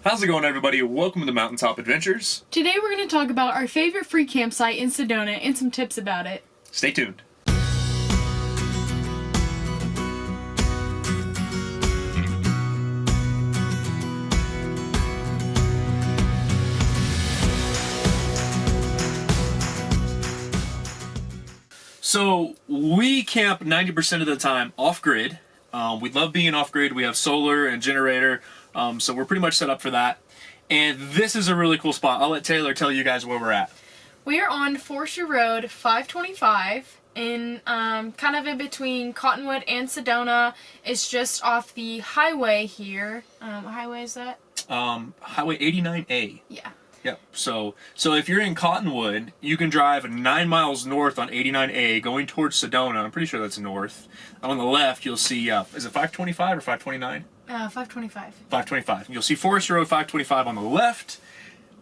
How's it going, everybody? Welcome to Mountaintop Adventures. Today we're going to talk about our favorite free campsite in Sedona and some tips about it. Stay tuned. So we camp 90% of the time off-grid. We love being off-grid. We have solar and generator, so we're pretty much set up for that. And this is a really cool spot. I'll let Taylor tell you guys where we're at. We are on Forestry Road 525 in kind of in between Cottonwood and Sedona. It's just off the highway here. What highway is that? Highway 89A. Yeah. Yep. So if you're in Cottonwood, you can drive 9 miles north on 89A going towards Sedona. I'm pretty sure that's north. On the left, you'll see, is it 525 or 529? 525. 525. You'll see Forest Road 525 on the left,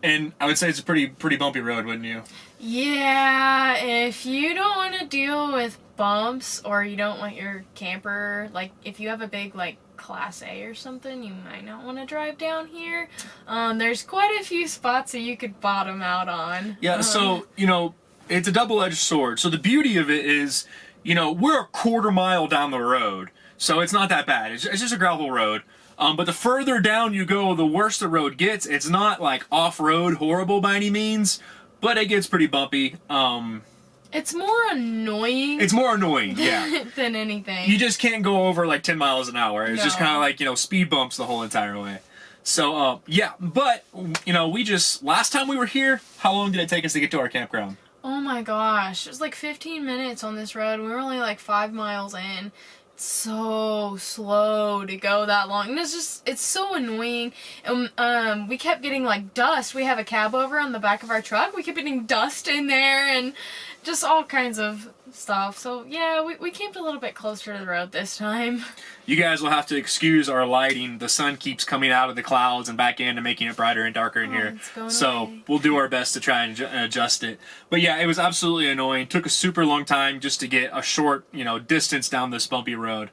and I would say it's a pretty bumpy road, wouldn't you? Yeah, if you don't want to deal with bumps or you don't want your camper, like if you have a big like Class A or something, you might not want to drive down here. There's quite a few spots that you could bottom out on. Yeah, so, you know, it's a double-edged sword. So the beauty of it is, you know, we're a quarter mile down the road, so it's not that bad. It's just a gravel road. But the further down you go, the worse the road gets. It's not like off-road horrible by any means, but it gets pretty bumpy. It's more annoying. It's more annoying, yeah. than anything. You just can't go over like 10 miles an hour. It's just kind of like, you know, speed bumps the whole entire way. So, yeah, but, you know, last time we were here, how long did it take us to get to our campground? Oh my gosh, it was like 15 minutes on this road. We were only like 5 miles in. It's so slow to go that long. And it's so annoying. And we kept getting like dust. We have a cab over on the back of our truck. We kept getting dust in there and just all kinds of stuff. So yeah, we camped a little bit closer to the road this time. You guys will have to excuse our lighting. The sun keeps coming out of the clouds and back in and making it brighter and darker in here. So away. We'll do our best to try and adjust it. But yeah, it was absolutely annoying. Took a super long time just to get a short, you know, distance down this bumpy road.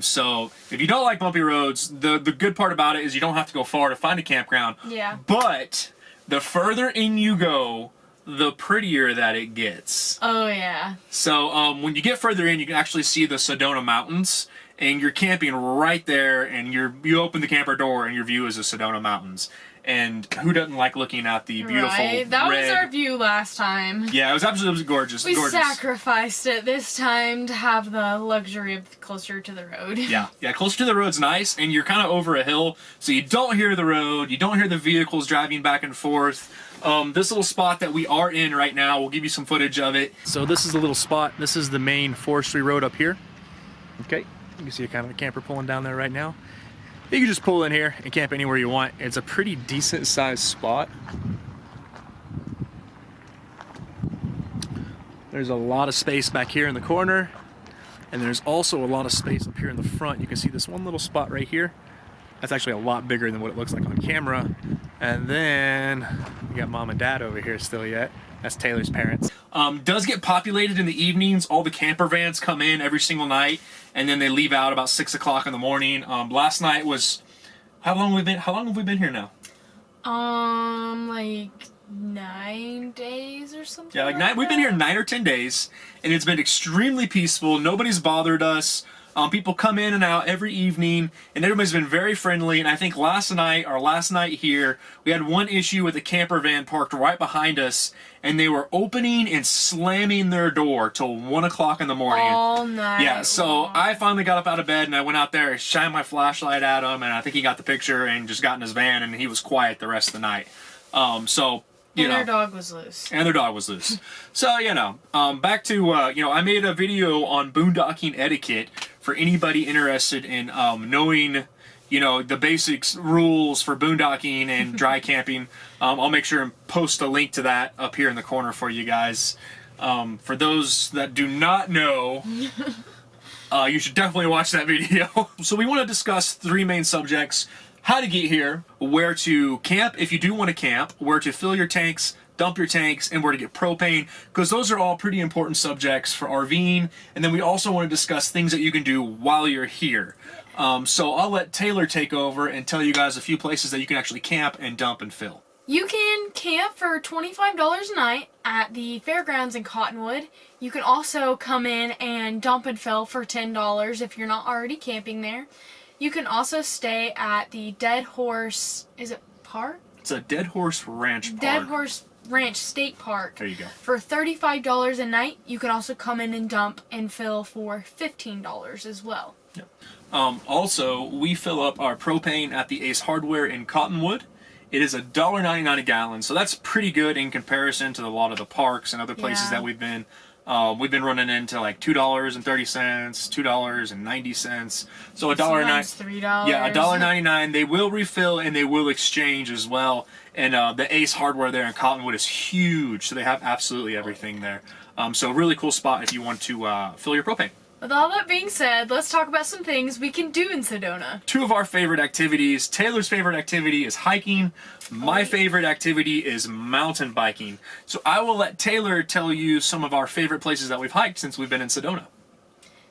So if you don't like bumpy roads, the good part about it is you don't have to go far to find a campground. Yeah. But the further in you go, the prettier that it gets. Oh yeah. So when you get further in, you can actually see the Sedona Mountains, and you're camping right there, and you open the camper door, and your view is the Sedona Mountains. And who doesn't like looking at the beautiful right. That red... was our view last time. Yeah, it was absolutely gorgeous. We gorgeous. sacrificed it this time to have the luxury of closer to the road. Yeah, closer to the road's nice, and you're kind of over a hill, so you don't hear the road, you don't hear the vehicles driving back and forth. This little spot that we are in right now, we'll give you some footage of it. So this is a little spot. This is the main forestry road up here. Okay, you can see a kind of a camper pulling down there right now. You can just pull in here and camp anywhere you want. It's a pretty decent sized spot. There's a lot of space back here in the corner, and there's also a lot of space up here in the front. You can see this one little spot right here. That's actually a lot bigger than what it looks like on camera. And then we got mom and dad over here still yet. That's Taylor's parents. Does get populated in the evenings. All the camper vans come in every single night, and then they leave out about 6 o'clock in the morning. Last night was, how long have we been here now? Like 9 days or something. Yeah, like 9. We've been here 9 or 10 days, and it's been extremely peaceful. Nobody's bothered us. People come in and out every evening, and everybody's been very friendly. And I think last night here, we had one issue with a camper van parked right behind us, and they were opening and slamming their door till 1 o'clock in the morning. All night. Yeah, so I finally got up out of bed, and I went out there and shined my flashlight at him, and I think he got the picture and just got in his van, and he was quiet the rest of the night. And their dog was loose. And their dog was loose. So, you know, back to, you know, I made a video on boondocking etiquette for anybody interested in knowing, you know, the basics rules for boondocking and dry camping. I'll make sure and post a link to that up here in the corner for you guys. For those that do not know, you should definitely watch that video. So we want to discuss 3 main subjects: how to get here, where to camp if you do want to camp, where to fill your tanks, dump your tanks, and where to get propane, because those are all pretty important subjects for RVing. And then we also want to discuss things that you can do while you're here. So I'll let Taylor take over and tell you guys a few places that you can actually camp and dump and fill. You can camp for $25 a night at the fairgrounds in Cottonwood. You can also come in and dump and fill for $10 if you're not already camping there. You can also stay at the Dead Horse, is it park? It's a Dead Horse Ranch Park. Dead Horse Ranch State Park. There you go. For $35 a night. You can also come in and dump and fill for $15 as well. Yep. Also, we fill up our propane at the Ace Hardware in Cottonwood. It is $1.99 a gallon, so that's pretty good in comparison to a lot of the parks and other places that we've been. We've been running into like $2.30, $2.90. So $1.09. $3. Yeah, $1.99. They will refill and they will exchange as well. And the Ace Hardware there in Cottonwood is huge, so they have absolutely everything there. So a really cool spot if you want to fill your propane. With all that being said, let's talk about some things we can do in Sedona. Two of our favorite activities. Taylor's favorite activity is hiking. My favorite activity is mountain biking. So I will let Taylor tell you some of our favorite places that we've hiked since we've been in Sedona.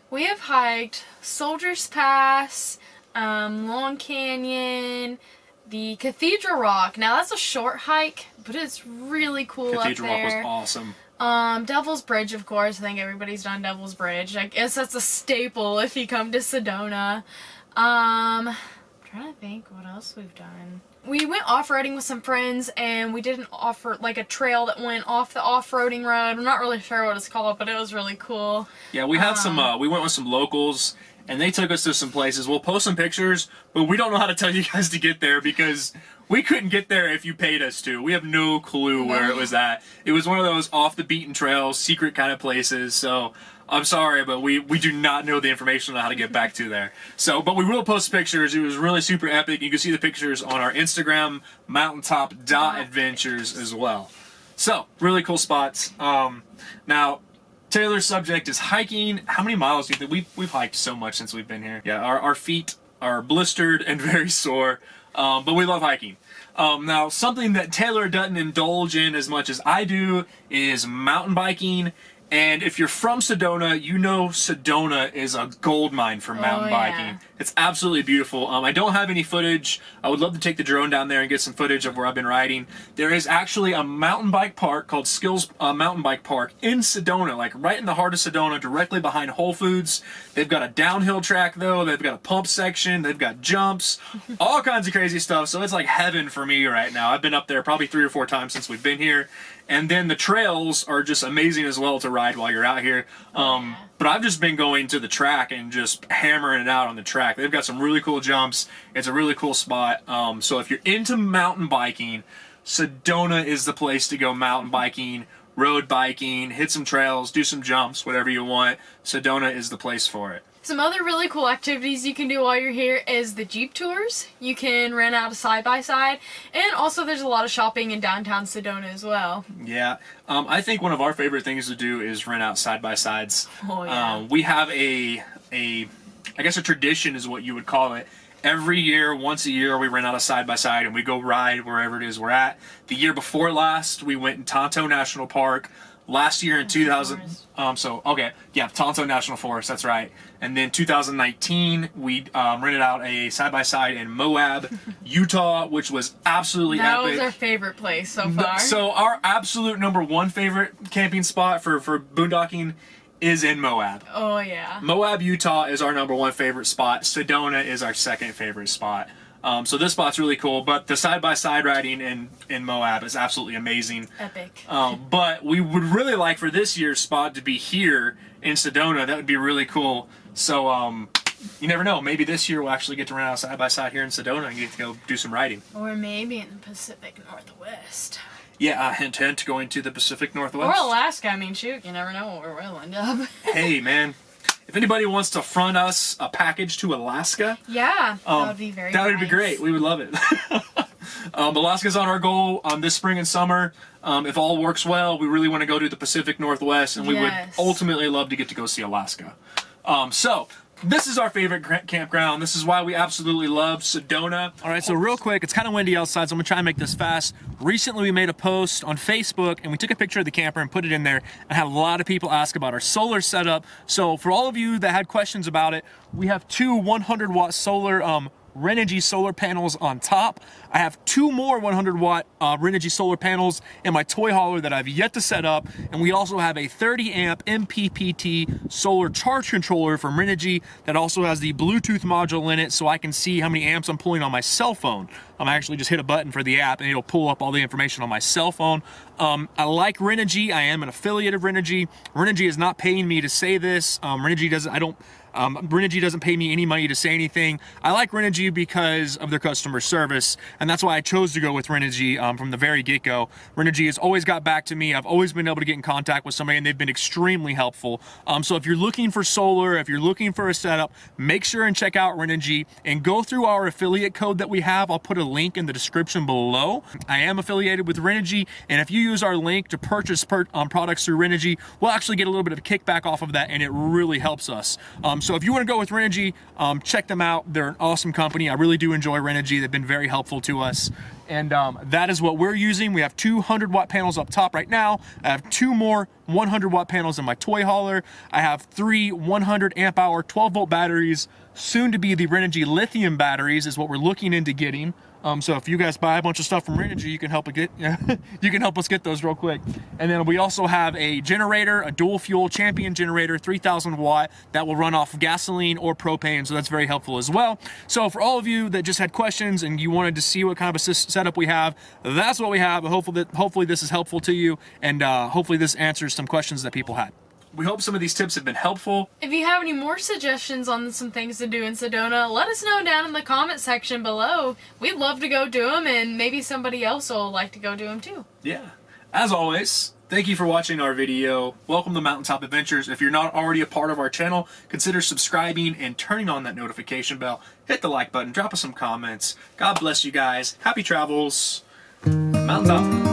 We have hiked Soldier's Pass, Long Canyon, the Cathedral Rock. Now that's a short hike, but it's really cool Cathedral up there. Rock was awesome. Devil's Bridge, of course. I think everybody's done Devil's Bridge. I guess that's a staple if you come to Sedona. I'm trying to think what else we've done. We went off-roading with some friends, and we did a trail that went off the off-roading road. I'm not really sure what it's called, but it was really cool. Yeah, we had we went with some locals, and they took us to some places. We'll post some pictures, but we don't know how to tell you guys to get there because we couldn't get there if you paid us to. We have no clue where it was at. It was one of those off-the-beaten trails, secret kind of places, so I'm sorry, but we do not know the information on how to get back to there. So, but we will post pictures. It was really super epic. You can see the pictures on our Instagram, mountaintop.adventures as well. So, really cool spots. Now, Taylor's subject is hiking. How many miles do you think? We've hiked so much since we've been here. Yeah, our feet are blistered and very sore, but we love hiking. Now, something that Taylor doesn't indulge in as much as I do is mountain biking. And if you're from Sedona, you know Sedona is a gold mine for mountain biking. It's absolutely beautiful. I don't have any footage. I would love to take the drone down there and get some footage of where I've been riding. There is actually a mountain bike park called Skills Mountain Bike Park in Sedona, like right in the heart of Sedona, directly behind Whole Foods. They've got a downhill track though. They've got a pump section. They've got jumps, all kinds of crazy stuff. So it's like heaven for me right now. I've been up there probably 3 or 4 times since we've been here. And then the trails are just amazing as well to ride while you're out here. But I've just been going to the track and just hammering it out on the track. They've got some really cool jumps. It's a really cool spot. So if you're into mountain biking, Sedona is the place to go mountain biking, road biking, hit some trails, do some jumps, whatever you want. Sedona is the place for it. Some other really cool activities you can do while you're here is the Jeep tours. You can rent out a side-by-side, and also there's a lot of shopping in downtown Sedona as well. Yeah, I think one of our favorite things to do is rent out side-by-sides. Oh, yeah. We have I guess a tradition is what you would call it. Every year, once a year, we rent out a side-by-side and we go ride wherever it is we're at. The year before last, we went in Tonto National Park. Last year in 2000, Tonto National Forest, that's right. And then 2019, we rented out a side-by-side in Moab, Utah, which was absolutely epic. That was our favorite place so far. So our absolute #1 favorite camping spot for boondocking is in Moab. Oh, yeah. Moab, Utah is our #1 favorite spot. Sedona is our 2nd favorite spot. So this spot's really cool, but the side-by-side riding in Moab is absolutely amazing. Epic. But we would really like for this year's spot to be here in Sedona. That would be really cool. So you never know. Maybe this year we'll actually get to rent out a side-by-side here in Sedona and get to go do some riding. Or maybe in the Pacific Northwest. Yeah, hint, hint, going to the Pacific Northwest. Or Alaska. I mean, shoot, you never know where we'll end up. Hey, man. If anybody wants to front us a package to Alaska, yeah, that would be very nice. That would be great. We would love it. Alaska's on our goal this spring and summer. If all works well, we really want to go to the Pacific Northwest, and we would ultimately love to get to go see Alaska. So This is our favorite campground. This is why we absolutely love Sedona. All right, so real quick, it's kind of windy outside, so I'm gonna try and make this fast. Recently, we made a post on Facebook, and we took a picture of the camper and put it in there, and had a lot of people ask about our solar setup. So for all of you that had questions about it, we have two 100-watt solar Renogy solar panels on top. I have two more 100-watt Renogy solar panels in my toy hauler that I've yet to set up, and we also have a 30-amp MPPT solar charge controller from Renogy that also has the Bluetooth module in it, so I can see how many amps I'm pulling on my cell phone. I actually just hit a button for the app, and it'll pull up all the information on my cell phone. I like Renogy. I am an affiliate of Renogy. Renogy is not paying me to say this. Renogy doesn't pay me any money to say anything. I like Renogy because of their customer service, and that's why I chose to go with Renogy from the very get-go. Renogy has always got back to me. I've always been able to get in contact with somebody, and they've been extremely helpful. So if you're looking for solar, if you're looking for a setup, make sure and check out Renogy and go through our affiliate code that we have. I'll put a link in the description below. I am affiliated with Renogy, and if you use our link to purchase products through Renogy, we'll actually get a little bit of a kickback off of that, and it really helps us. So if you want to go with Renogy, check them out. They're an awesome company. I really do enjoy Renogy. They've been very helpful to us. And that is what we're using. We have 200-watt panels up top right now. I have two more 100-watt panels in my toy hauler. I have three 100-amp-hour 12-volt batteries. Soon to be the Renogy lithium batteries is what we're looking into getting. So if you guys buy a bunch of stuff from Renogy, you can help us get those real quick. And then we also have a generator, a dual fuel Champion generator, 3,000 watt, that will run off gasoline or propane. So that's very helpful as well. So for all of you that just had questions and you wanted to see what kind of a setup we have, that's what we have. Hopefully this is helpful to you, and hopefully this answers some questions that people had. We hope some of these tips have been helpful. If you have any more suggestions on some things to do in Sedona, let us know down in the comment section below. We'd love to go do them, and maybe somebody else will like to go do them too. Yeah. As always, thank you for watching our video. Welcome to Mountaintop Adventures. If you're not already a part of our channel, consider subscribing and turning on that notification bell. Hit the like button, drop us some comments. God bless you guys. Happy travels. Mountaintop.